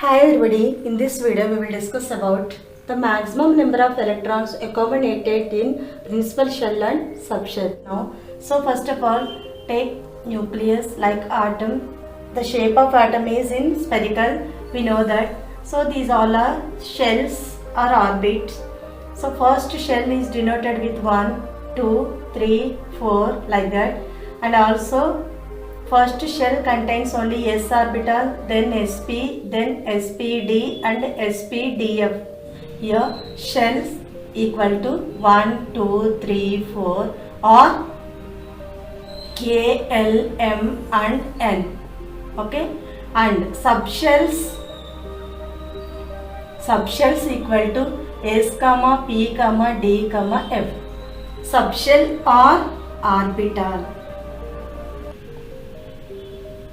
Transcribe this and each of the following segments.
Hi everybody, in this video we will discuss about the maximum number of electrons accommodated in principal shell and subshell. Now, so first of all, take nucleus like atom. The shape of atom is in spherical, we know that. So these all are shells or orbits. So first shell is denoted with 1, 2, 3, 4 like that, and also first shell contains only s orbital, then sp, then spd and spdf. Here shells equal to 1, 2, 3, 4 or k, l, m and n. Okay, and subshells equal to s, p, d, f. Subshell or orbital.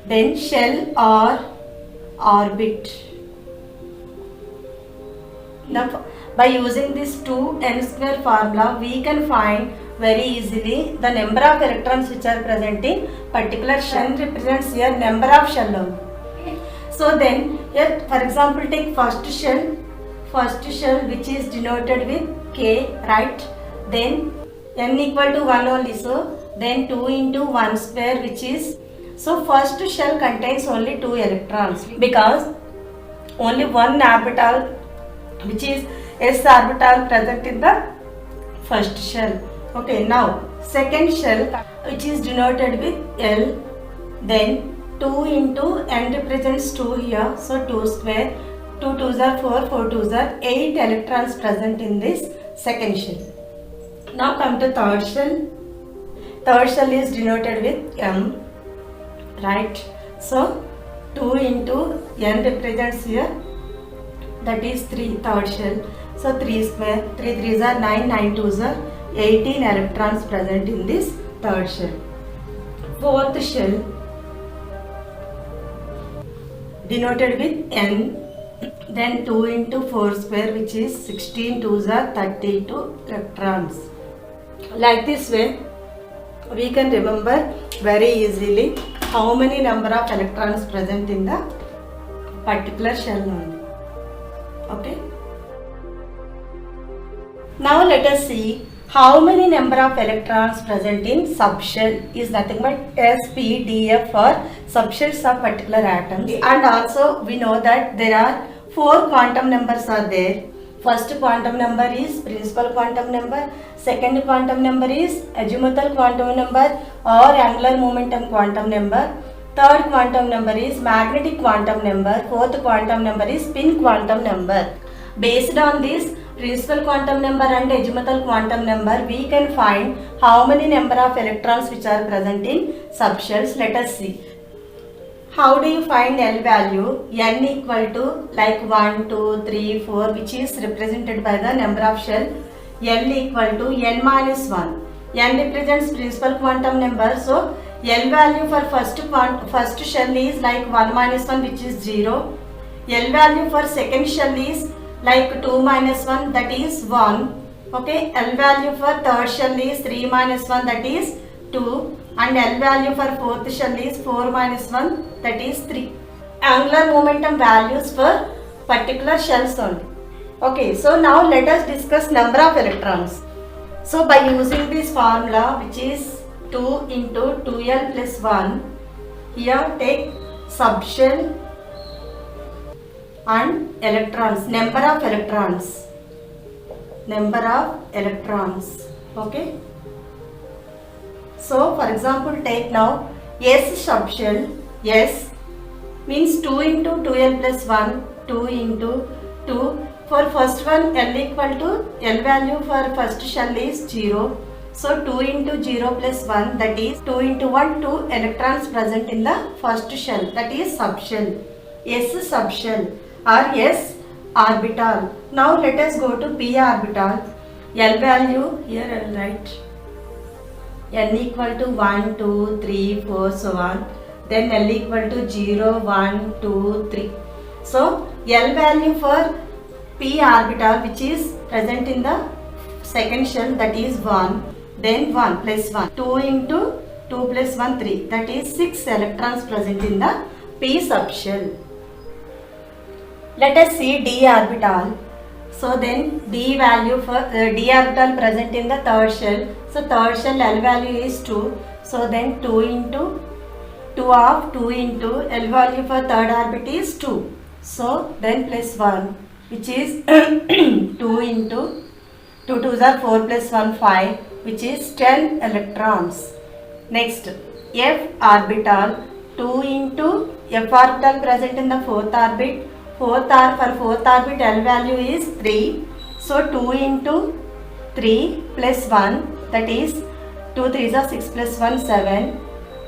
Then shell or orbit. Now, by using this 2n square formula, we can find very easily the number of electrons which are present in particular shell. Represents here number of shell only. So then here, for example, take first shell which is denoted with k, right? Then n equal to 1 only, so then 2 into 1 square, which is, so first shell contains only 2 electrons because only one orbital, which is s orbital, present in the first shell. Okay, now second shell which is denoted with L, then 2 into n represents 2 here, so 2 square, 2 2s are 4, 4 2s are 8 electrons present in this second shell. Now come to third shell. Third shell is denoted with M, right? So 2 into n represents here, that is 3, third shell. So 3 square, 3 3s are 9, 9 2s are 18 electrons present in this third shell. Fourth shell denoted with n, then 2 into 4 square, which is 16 2s are 32 electrons. Like this way we can remember very easily how many number of electrons present in the particular shell only. Okay. Now let us see how many number of electrons present in subshell is nothing but s, p, d, f for subshells of particular atoms. And also we know that there are 4 quantum numbers are there. First quantum number is principal quantum number, second quantum number is azimuthal quantum number or angular momentum quantum number, third quantum number is magnetic quantum number, fourth quantum number is spin quantum number. Based on this principal quantum number and azimuthal quantum number, we can find how many number of electrons which are present in subshells. Let us see. How do you find L value? N equal to like 1, 2, 3, 4, which is represented by the number of shell. L equal to n minus 1. N represents principal quantum number, so L value for first shell is like 1 minus 1, which is 0. L value for second shell is like 2 minus 1, that is 1. Okay, L value for third shell is 3 minus 1, that is 2. And L value for fourth shell is 4 minus 1, that is 3. Angular momentum values for particular shells only. Okay, so now let us discuss number of electrons. So by using this formula, which is 2 into 2L plus 1, here take subshell and electrons, number of electrons. Okay. So for example, take now S subshell. S means 2 into 2L plus 1, 2 into 2. For first one, L equal to, L value for first shell is 0. So 2 into 0 plus 1, that is 2 into 1, 2 electrons present in the first shell, that is subshell. S subshell or S orbital. Now let us go to P orbital. L value, here I will write n equal to 1, 2, 3, 4, so on. Then L equal to 0, 1, 2, 3. So L value for P orbital, which is present in the second shell, that is 1. Then 1 plus 1. 2 into 2 plus 1, 3. That is 6 electrons present in the p subshell. Let us see d orbital. So then d value for d orbital present in the third shell. So third shell L value is 2. So then 2 into 2 of 2 into L value for third orbit is 2. So then plus 1, which is 2 into 2 2s are 4 plus 1 5, which is 10 electrons. Next, F orbital, 2 into F orbital present in the fourth orbit. For fourth orbit L value is 3. So 2 into 3 plus 1, that is 2 3s are 6 plus 1 7.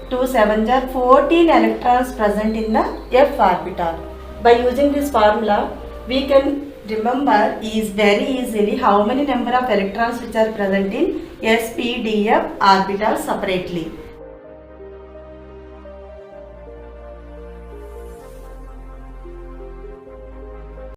2 7s are 14 electrons present in the F orbital. By using this formula, we can remember very easily how many number of electrons which are present in s, p, d, f orbital separately.